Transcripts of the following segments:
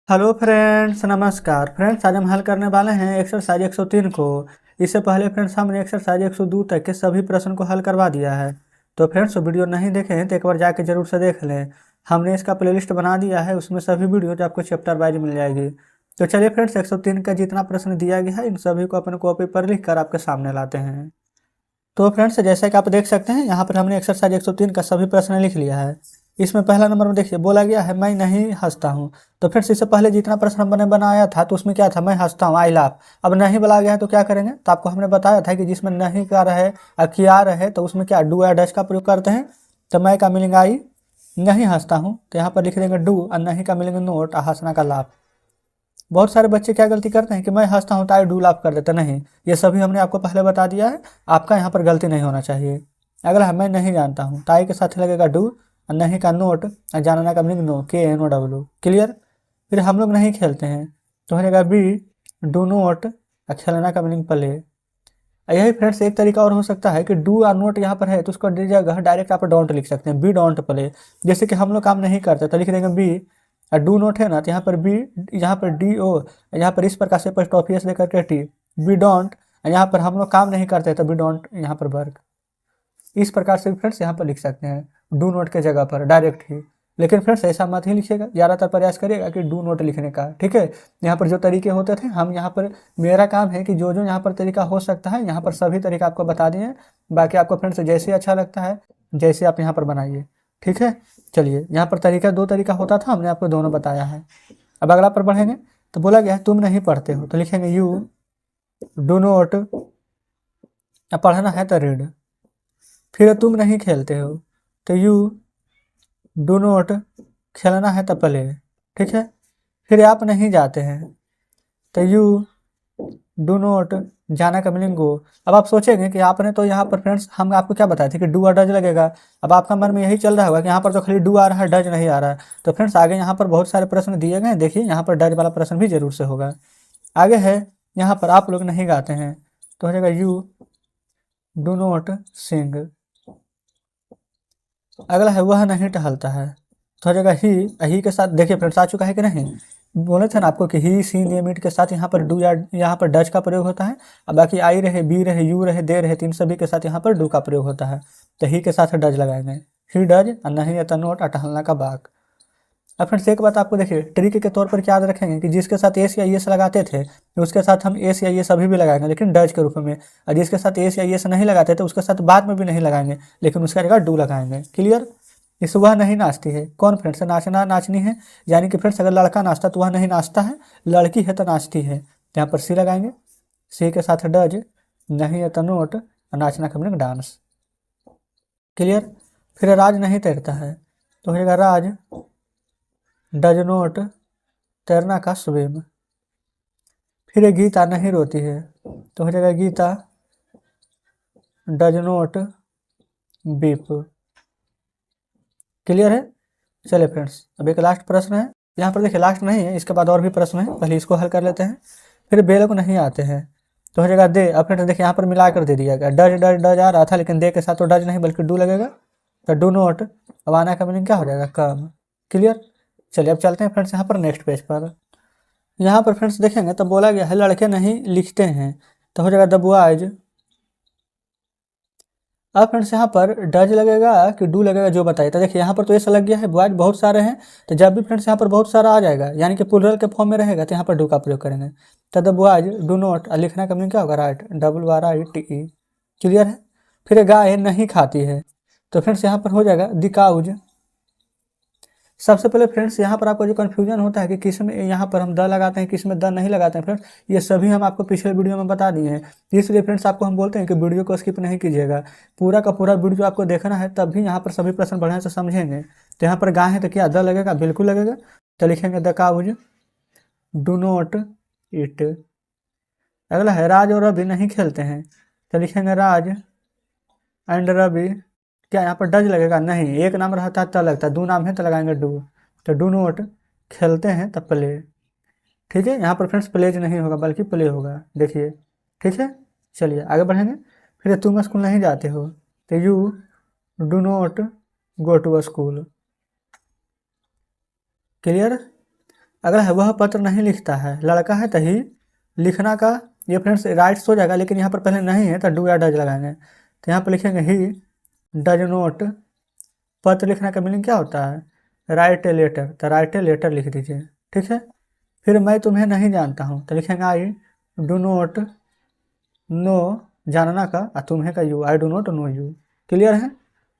Hello friends, नमस्कार friends. आज हम हल करने वाले हैं एक्सरसाइज 103 को। इससे पहले फ्रेंड्स हमने एक्सरसाइज 102 तक के सभी प्रश्न को हल करवा दिया है। तो फ्रेंड्स वीडियो नहीं देखे हैं तो एक बार जाके जरूर से देख लें। हमने इसका प्लेलिस्ट बना दिया है, उसमें सभी वीडियो आपको चैप्टर वाइज मिल जाएगी। तो चलिए फ्रेंड्स, 103 का जितना प्रश्न दिया गया है इन सभी को अपने कॉपी पर लिख कर आपके सामने लाते हैं। तो फ्रेंड्स, जैसा कि आप देख सकते हैं यहाँ पर हमने एक्सरसाइज 103 का सभी प्रश्न लिख लिया है। इसमें पहला नंबर में देखिए बोला गया है मैं नहीं हंसता हूँ। तो फ्रेंड्स, इससे पहले जितना प्रश्न हमने बनाया था तो उसमें क्या था, मैं हंसता हूँ, आई लाफ। अब नहीं बोला गया है तो क्या करेंगे, तो आपको हमने बताया था कि जिसमें नहीं का रहे और किया रहे तो उसमें क्या डू या डैश का प्रयोग करते हैं। तो मैं का मिलेंगे आई, नहीं हंसता हूँ तो यहाँ पर लिख देंगे डू, और नहीं का मिलेंगे नोट, और हंसना का लाभ। बहुत सारे बच्चे क्या गलती करते हैं कि मैं हंसता हूँ तो आई डू लाफ कर देते, नहीं, ये सभी हमने आपको पहले बता दिया है। आपका यहाँ पर गलती नहीं होना चाहिए। अगला है मैं नहीं जानता हूँ, तो आई के साथ लगेगा डू, और नहीं का नोट, और जानना का मीनिंग नो, के एन ओ डब्ल्यू। क्लियर। फिर हम लोग नहीं खेलते हैं तो हो जाएगा बी, डू नोट, और खेलना का मीनिंग प्ले। यही फ्रेंड्स एक तरीका और हो सकता है कि डू और नोट यहाँ पर है तो उसको जगह डायरेक्ट आप डोंट लिख सकते हैं, बी डोंट प्ले। जैसे कि हम लोग काम नहीं करते तो लिख देंगे बी, और डू नोट है ना तो यहाँ पर बी, यहाँ पर डी ओ, यहाँ पर इस प्रकार से एपोस्ट्रोफी लेकर के टी, बी डोंट। यहाँ पर हम लोग काम नहीं करते तो बी डोंट यहाँ पर वर्क। इस प्रकार से फ्रेंड्स यहाँ पर लिख सकते हैं डू नोट के जगह पर डायरेक्ट ही। लेकिन फ्रेंड्स ऐसा मत ही लिखिएगा, ज़्यादातर प्रयास करिएगा कि डू नोट लिखने का, ठीक है। यहाँ पर जो तरीके होते थे हम यहाँ पर, मेरा काम है कि जो जो यहाँ पर तरीका हो सकता है यहाँ पर सभी तरीका आपको बता दिए। बाकी आपको फ्रेंड्स जैसे अच्छा लगता है जैसे आप यहाँ पर बनाइए, ठीक है। चलिए, यहाँ पर तरीका दो तरीका होता था, हमने आपको दोनों बताया है। अब अगला पर बढ़ेंगे तो बोला गया है तुम नहीं पढ़ते हो, तो लिखेंगे यू डू नोट, पढ़ना है तो रीड। फिर तुम नहीं खेलते हो तो यू डू नोट, खेलना है तो प्ले, ठीक है। फिर आप नहीं जाते हैं तो यू डू नोट, जाना का मीनिंग गो। अब आप सोचेंगे कि आपने तो यहाँ पर फ्रेंड्स हम आपको क्या बताए थे कि डू और डज लगेगा। अब आपका मन में यही चल रहा होगा कि यहाँ पर तो खाली डू आ रहा है, डज नहीं आ रहा है। तो फ्रेंड्स आगे यहाँ पर बहुत सारे प्रश्न दिए गए हैं, देखिए यहाँ पर डज वाला प्रश्न भी जरूर से होगा। आगे है यहाँ पर आप लोग नहीं गाते हैं तो हो जाएगा यू डू नोट सिंग। अगला है वह नहीं टहलता है तो हो जाएगा ही के साथ, देखिए फ्रेंड्स आ चुका है कि नहीं। बोले थे ना आपको कि ही सी नेम इट के साथ यहाँ पर डू या यहाँ पर डज का प्रयोग होता है। अब बाकी आई रहे, बी रहे, यू रहे, दे रहे, तीन सभी के साथ यहाँ पर डू का प्रयोग होता है। तो ही के साथ डज लगाएंगे, ही डज, और नहीं है तो नोट, और टहलना का बाग। अब फ्रेंड्स एक बात आपको देखिए ट्रिक के तौर पर क्या याद रखेंगे कि जिसके साथ एस या एस लगाते थे तो उसके साथ हम एस या एस अभी भी लगाएंगे लेकिन डज के रूप में, और जिसके साथ एस या एस नहीं लगाते थे उसके साथ बाद में भी नहीं लगाएंगे लेकिन उसका जगह डू लगाएंगे। क्लियर। इस वह नहीं नाचती है, कौन फ्रेंड्स, नाचना नाचनी है, यानी कि फ्रेंड्स अगर लड़का नाचता तो वह नहीं नाचता है, लड़की है तो नाचती है। तो यहाँ पर सी लगाएंगे, सी के साथ डज, नहीं है तो नोट, और नाचना का मीनिंग डांस। क्लियर। फिर राज नहीं तैरता है तो हो जाएगा राज डज नोट, तैरना का स्विम। फिर गीता नहीं रोती है तो हो जाएगा Geeta does not beep. Clear है। चलिए फ्रेंड्स, अब एक लास्ट प्रश्न है, यहाँ पर देखिए लास्ट नहीं है, इसके बाद और भी प्रश्न है, पहले इसको हल कर लेते हैं। फिर बेल को नहीं आते हैं तो हो जाएगा दे। अब फ्रेंड्स देखिए यहाँ पर मिला कर दे दिया गया, डज डज डज आ रहा था लेकिन दे के साथ तो डज नहीं बल्कि डू लगेगा, तो डू नोट। अब आना का मीनिंग क्या हो जाएगा, कम। क्लियर। चलिए अब चलते हैं फ्रेंड्स यहाँ पर नेक्स्ट पेज पर। यहाँ पर फ्रेंड्स देखेंगे तो बोला गया है लड़के नहीं लिखते हैं तो हो जाएगा द बॉयज। अब फ्रेंड्स यहाँ पर डज लगेगा कि डू लगेगा जो बताइए। तो देखिए यहाँ पर तो ऐसा लग गया है बॉयज बहुत सारे हैं, तो जब भी फ्रेंड्स यहाँ पर बहुत सारा आ जाएगा यानी कि प्लूरल के फॉर्म में रहेगा तो यहाँ पर डू का प्रयोग करेंगे। तो द बॉयज डू नॉट, लिखना का मीनिंग क्या होगा, राइट, WRITE। क्लियर है। फिर गाय नहीं खाती है तो फ्रेंड्स यहाँ पर हो जाएगा द काउज। सबसे पहले फ्रेंड्स यहाँ पर आपको जो कन्फ्यूजन होता है कि किस में यहाँ पर हम द लगाते हैं किस में द नहीं लगाते हैं, फ्रेंड्स ये सभी हम आपको पिछले वीडियो में बता दिए हैं। इसलिए फ्रेंड्स आपको हम बोलते हैं कि वीडियो को स्किप नहीं कीजिएगा, पूरा का पूरा वीडियो आपको देखना है तब भी यहाँ पर सभी प्रश्न बढ़िया से समझेंगे। तो यहाँ पर गाय है तो क्या द लगेगा, बिल्कुल लगेगा। तो लिखेंगे the cows do not eat. अगला है राज और रवि नहीं खेलते हैं तो लिखेंगे राज एंड रवि। क्या यहाँ पर डज लगेगा, नहीं, एक नाम रहता है तो लगता है, दो नाम है तो लगाएंगे डू। तो डू नोट, खेलते हैं तो प्ले। ठीक है, यहाँ पर फ्रेंड्स प्लेज नहीं होगा बल्कि प्ले होगा, देखिए। ठीक है। चलिए आगे बढ़ेंगे। फिर तुम स्कूल नहीं जाते हो तो you do not go to school. Clear. अगला है वह पत्र नहीं लिखता है, लड़का है तही लिखना का, ये फ्रेंड्स राइट्स हो जाएगा, लेकिन यहाँ पर पहले नहीं है तो डू या डज लगाएंगे। तो यहाँ पर लिखेंगे ही डज नोट, पत्र लिखना का मीनिंग क्या होता है, राइट ए लेटर, तो राइट ए लेटर लिख दीजिए। ठीक है। फिर मैं तुम्हें नहीं जानता हूँ, तो लिखेंगे आई डू नोट नो, जानना का, और तुम्हें का you, I do not know you. Clear है।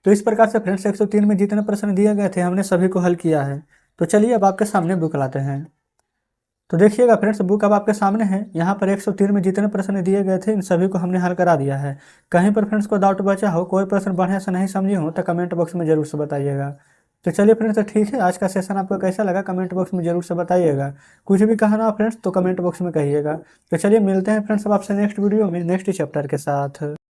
तो इस प्रकार से फ्रेंड्स 103 में जितने प्रश्न दिए गए थे हमने सभी को हल किया है। तो चलिए अब आपके सामने बुक लाते हैं। तो देखिएगा फ्रेंड्स, बुक अब आपके सामने है। यहाँ पर 103 में जितने प्रश्न दिए गए थे इन सभी को हमने हल करा दिया है। कहीं पर फ्रेंड्स को डाउट बचा हो, कोई प्रश्न बढ़िया से नहीं समझे हो, तो कमेंट बॉक्स में जरूर से बताइएगा। तो चलिए फ्रेंड्स, तो ठीक है, आज का सेशन आपको कैसा लगा कमेंट बॉक्स में जरूर से बताइएगा। कुछ भी कहना हो फ्रेंड्स तो कमेंट बॉक्स में कहिएगा। तो चलिए मिलते हैं फ्रेंड्स अब आपसे नेक्स्ट वीडियो में नेक्स्ट चैप्टर के साथ।